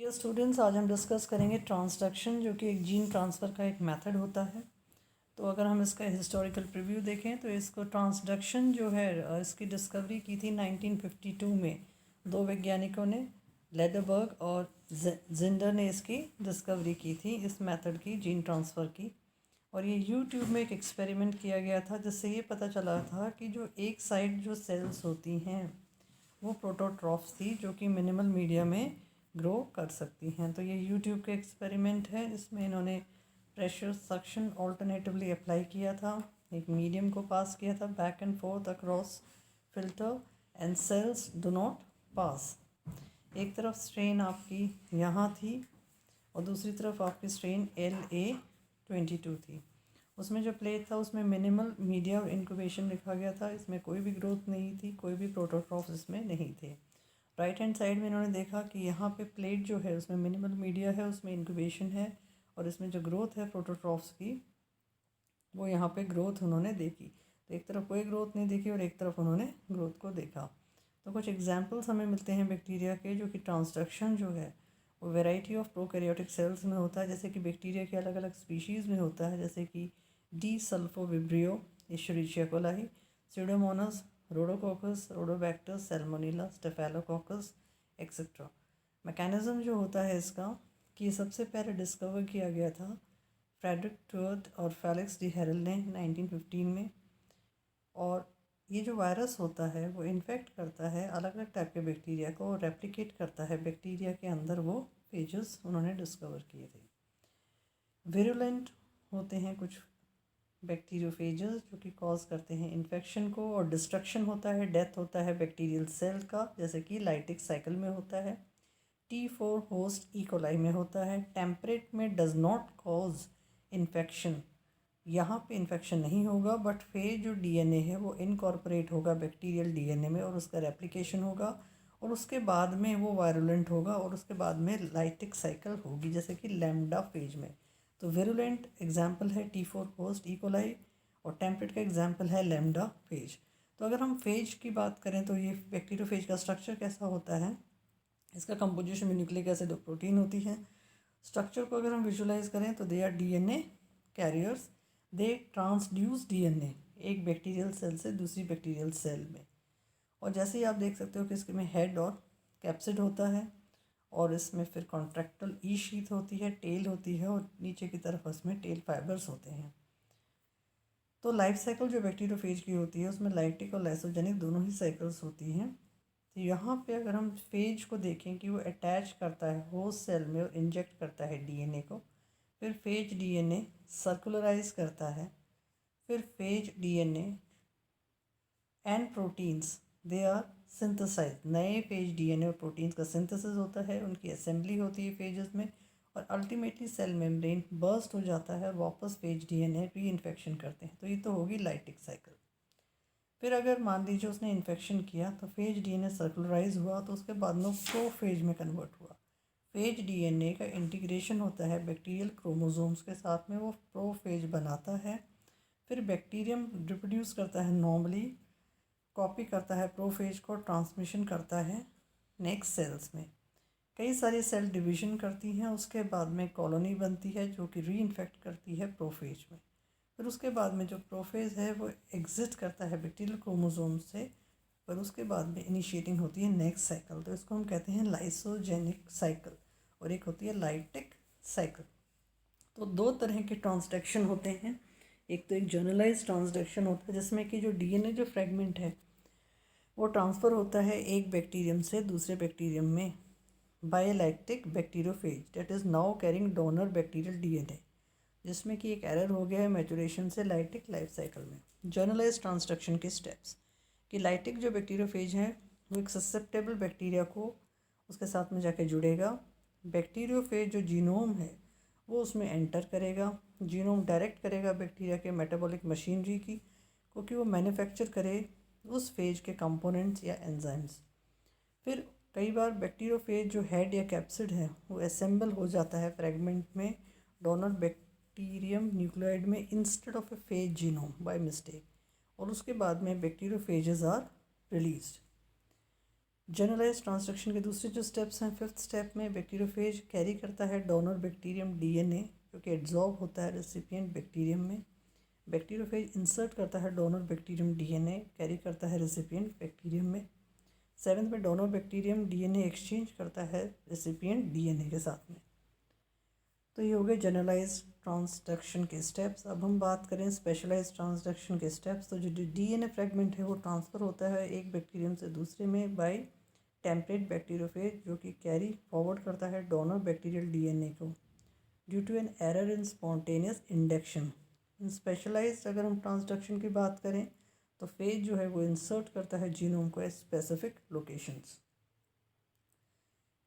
Dear students, आज हम discuss करेंगे ट्रांसडक्शन, जो कि एक जीन ट्रांसफ़र का एक मेथड होता है। तो अगर हम इसका हिस्टोरिकल प्रीव्यू देखें तो इसको ट्रांसडक्शन जो है इसकी डिस्कवरी की थी 1952 में दो वैज्ञानिकों ने, लेडरबर्ग और जिंडर ने इसकी डिस्कवरी की थी, इस मेथड की, जीन ट्रांसफ़र की। और ये यूट्यूब में एक एक्सपेरिमेंट किया गया था जिससे ये पता चला था कि जो एक साइड जो सेल्स होती हैं वो प्रोटोट्रॉफ्स थी जो कि मिनिमल मीडिया में ग्रो कर सकती हैं। तो ये यूट्यूब का एक्सपेरिमेंट है, इसमें इन्होंने प्रेशर सक्शन ऑल्टरनेटिवली अप्लाई किया था, एक मीडियम को पास किया था back and fourth across filter and sales do not pass. एक तरफ स्ट्रेन आपकी यहाँ थी और दूसरी तरफ आपकी स्ट्रेन LA22 थी। उसमें जो प्लेट था उसमें मिनिमल मीडिया और इंक्यूबेशन लिखा गया था, इसमें कोई भी ग्रोथ नहीं थी, कोई भी प्रोटोट्रॉफ्स इसमें नहीं थे। राइट हैंड साइड में इन्होंने देखा कि यहाँ पे प्लेट जो है उसमें मिनिमल मीडिया है, उसमें इंक्यूबेशन है, और इसमें जो ग्रोथ है प्रोटोट्रॉफ्स की वो यहाँ पे ग्रोथ उन्होंने देखी। तो एक तरफ कोई ग्रोथ नहीं देखी और एक तरफ उन्होंने ग्रोथ को देखा। तो कुछ एग्जाम्पल्स हमें मिलते हैं बैक्टीरिया के, जो कि ट्रांसडक्शन जो है वो वेराइटी ऑफ प्रोकैरियोटिक सेल्स में होता है, जैसे कि बैक्टीरिया के अलग अलग स्पीशीज़ में होता है, जैसे कि desulfovibrio, escherichia coli, pseudomonas, rhodococcus, rhodobacters, salmonella, staphylococcus etcetera. Mechanism जो होता है इसका कि सबसे पहले डिस्कवर किया गया था फ्रेडरिक ट्वर्ट और फेलिक्स डी हेरल ने 1915 में। और ये जो वायरस होता है वो इन्फेक्ट करता है अलग अलग टाइप के बैक्टीरिया को और रेप्लिकेट करता है बैक्टीरिया के अंदर, वो फेजेस उन्होंने डिस्कवर किए थे। विरुलेंट होते हैं कुछ बैक्टीरियोफेजेस जो कि कॉज करते हैं इन्फेक्शन को, और डिस्ट्रक्शन होता है, डेथ होता है बैक्टीरियल सेल का, जैसे कि लाइटिक साइकिल में होता है। T4 होस्ट इकोलाई में होता है। टेम्परेट में डज नॉट कॉज इन्फेक्शन, यहाँ पे इन्फेक्शन नहीं होगा, बट फेज जो DNA है वो इनकॉर्पोरेट होगा बैक्टीरियल DNA में और उसका रेप्लिकेशन होगा, और उसके बाद में वो वायरुलेंट होगा, और उसके बाद में लाइटिक साइकिल होगी, जैसे कि लैम्डा फेज में। तो विरुलेंट एग्जाम्पल है T4 होस्ट इकोलाई, और टेम्परेट का एग्जाम्पल है लैम्डा फेज। तो अगर हम फेज की बात करें तो ये बैक्टीरियोफेज का स्ट्रक्चर कैसा होता है, इसका कंपोजिशन में न्यूक्लिक एसिड और प्रोटीन होती है। स्ट्रक्चर को अगर हम विजुलाइज करें तो they are DNA carriers, they transduce DNA एक बैक्टीरियल सेल से दूसरी बैक्टीरियल सेल में। और जैसे ही आप देख सकते हो कि इसके में हेड और कैप्सिड होता है, और इसमें फिर कॉन्ट्रैक्टल ई शीथ होती है, टेल होती है, और नीचे की तरफ इसमें टेल फाइबर्स होते हैं। तो लाइफ साइकिल जो बैक्टीरियोफेज की होती है उसमें लाइटिक और लाइसोजेनिक दोनों ही साइकिल्स होती हैं। तो यहाँ पे अगर हम फेज को देखें कि वो अटैच करता है होस्ट सेल में और इंजेक्ट करता है DNA को, फिर फेज DNA सर्कुलराइज करता है, फिर phage DNA and proteins they are synthesise, नए फेज DNA और प्रोटीन्स का सिंथेसिस होता है, उनकी असेंबली होती है फेजेस में, और अल्टीमेटली सेल मेम्ब्रेन बर्स्ट हो जाता है और वापस फेज DNA री इन्फेक्शन करते हैं। तो ये तो होगी लाइटिक साइकिल। फिर अगर मान लीजिए उसने इन्फेक्शन किया तो फेज DNA सर्कुलराइज हुआ, तो उसके बाद में प्रोफेज में कन्वर्ट हुआ। फेज DNA का इंटीग्रेशन होता है बैक्टीरियल क्रोमोसोम्स के साथ में, वो प्रोफेज बनाता है। फिर बैक्टीरियम रिप्रोड्यूस करता है नॉर्मली, कॉपी करता है प्रोफेज को, ट्रांसमिशन करता है नेक्स्ट सेल्स में। कई सारी सेल डिवीजन करती हैं, उसके बाद में कॉलोनी बनती है जो कि री इन्फेक्ट करती है प्रोफेज में। फिर उसके बाद में जो प्रोफेज है वो एग्जिट करता है बैक्टीरियल क्रोमोसोम से, पर उसके बाद में इनिशिएटिंग होती है नेक्स्ट साइकिल। तो इसको हम कहते हैं लाइसोजेनिक साइकिल, और एक होती है लाइटिक साइकिल। तो दो तरह के ट्रांसडक्शन होते हैं, एक तो एक जनरलाइज ट्रांसडक्शन होता है जिसमें कि जो DNA जो फ्रेगमेंट है वो ट्रांसफ़र होता है एक बैक्टीरियम से दूसरे बैक्टीरियम में by lytic bacteriophage that is now carrying donor bacterial DNA, जिसमें कि एक एरर हो गया है मैचुरेशन से लाइटिक लाइफ साइकिल में। जर्नलाइज ट्रांसडक्शन के स्टेप्स कि लाइटिक जो बैक्टीरियोफेज है वो एक ससेप्टेबल बैक्टीरिया को उसके साथ में जाके जुड़ेगा। बैक्टीरियोफेज जो जीनोम है वो उसमें एंटर करेगा, जीनोम डायरेक्ट करेगा बैक्टीरिया के मेटाबॉलिक मशीनरी की, क्योंकि वो मैन्युफैक्चर करे उस फेज के कंपोनेंट्स या एंजाइम्स। फिर कई बार बैक्टीरियोफेज जो हेड या कैप्सिड है वो असेंबल हो जाता है फ्रेगमेंट में डोनर बैक्टीरियम न्यूक्लियोइड में instead of a phage genome by mistake, और उसके बाद में bacteriophages are released. Generalise transcription के दूसरे जो स्टेप्स हैं, फिफ्थ स्टेप में बैक्टीरियोफेज कैरी करता है डोनर बैक्टीरियम डीएनए जो कि एड्जॉर्ब होता है रेसिपिएंट बैक्टीरियम में। बैक्टीरियोफेज इंसर्ट करता है डोनर बैक्टीरियम डीएनए कैरी करता है रेसिपिएंट बैक्टीरियम में। सेवन्थ में डोनर बैक्टीरियम डीएनए एक्सचेंज करता है रेसिपिएंट डीएनए के साथ में। तो ये हो गए जनरलाइज ट्रांसडक्शन के स्टेप्स। अब हम बात करें स्पेशलाइज ट्रांसडक्शन के स्टेप्स। तो जो डीएनए फ्रेगमेंट है वो ट्रांसफ़र होता है एक बैक्टीरियम से दूसरे में बाय टेम्परेट बैक्टीरियोफेज जो कि कैरी फॉरवर्ड करता है डोनर बैक्टीरियल डीएनए को due to an error in spontaneous induction. In specialised अगर हम ट्रांसडक्शन की बात करें तो फेज जो है वो इंसर्ट करता है जीनोम को स्पेसिफिक लोकेशंस।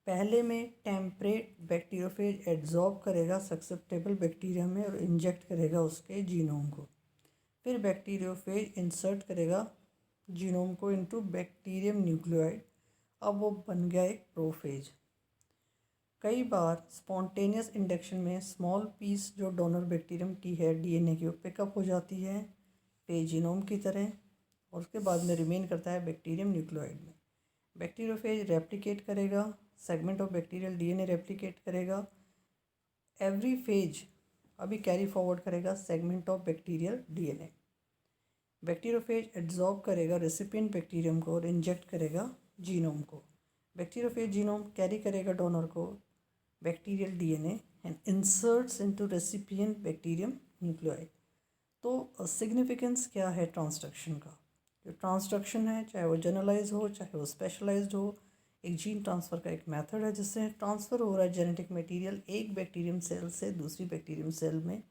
पहले में टेम्परेट बैक्टीरियोफेज एड्जॉर्ब करेगा सक्सेप्टेबल बैक्टीरिया में और इंजेक्ट करेगा उसके जीनोम को। फिर बैक्टीरियोफेज इंसर्ट करेगा जीनोम को इनटू बैक्टीरियम न्यूक्लियोइड। अब वो बन गया एक प्रोफेज। कई बार स्पॉन्टेनियस इंडक्शन में स्मॉल पीस जो डोनर बैक्टीरियम की है डीएनए की वो पिकअप हो जाती है फेज जीनोम की तरह और उसके बाद में रिमेन करता है बैक्टीरियम न्यूक्लियोइड में। बैक्टीरियोफेज रेप्लिकेट करेगा, segment of bacterial DNA replicate करेगा। एवरी फेज अभी कैरी फॉरवर्ड करेगा segment of bacterial DNA. Bacteriophage adsorb करेगा रेसिपिएंट बैक्टीरियम को और इंजेक्ट करेगा जीनोम को। बैक्टीरियोफेज जीनोम कैरी करेगा डोनर को bacterial DNA and inserts into recipient bacterium nucleoid. तो सिग्निफिकेंस क्या है ट्रांसडक्शन का? जो ट्रांसडक्शन है चाहे वो जनरलाइज हो चाहे वो स्पेशलाइज्ड हो, एक जीन ट्रांसफ़र का एक मेथड है जिससे ट्रांसफ़र हो रहा है जेनेटिक मटेरियल एक बैक्टीरियम सेल से दूसरी बैक्टीरियम सेल में,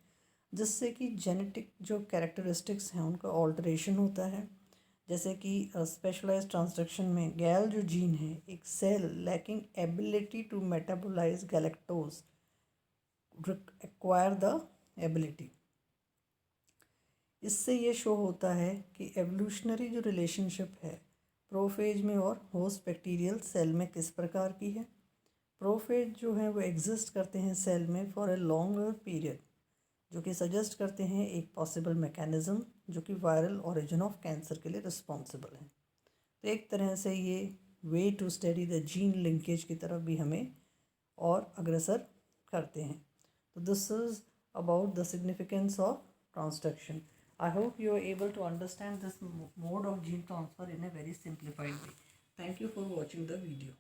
जिससे कि जेनेटिक जो कैरेक्टरिस्टिक्स हैं उनका ऑल्टरेशन होता है। जैसे कि स्पेशलाइज्ड ट्रांसडक्शन में गैल जो जीन है एक cell lacking ability to metabolise galactose acquire the ability. इससे ये शो होता है कि एवोल्यूशनरी जो रिलेशनशिप है प्रोफेज में और होस्ट बैक्टीरियल सेल में किस प्रकार की है। प्रोफेज जो है वो एग्जिस्ट करते हैं सेल में फॉर ए लॉन्गर पीरियड, जो कि सजेस्ट करते हैं एक पॉसिबल मैकेनिज़्म जो कि वायरल ओरिजिन ऑफ कैंसर के लिए रिस्पॉन्सिबल है। तो एक तरह से ये way to study the gene linkage की तरफ भी हमें और अग्रसर करते हैं। तो this is about the significance of transduction. I hope you are able to understand this mode of gene transfer in a very simplified way. Thank you for watching the video.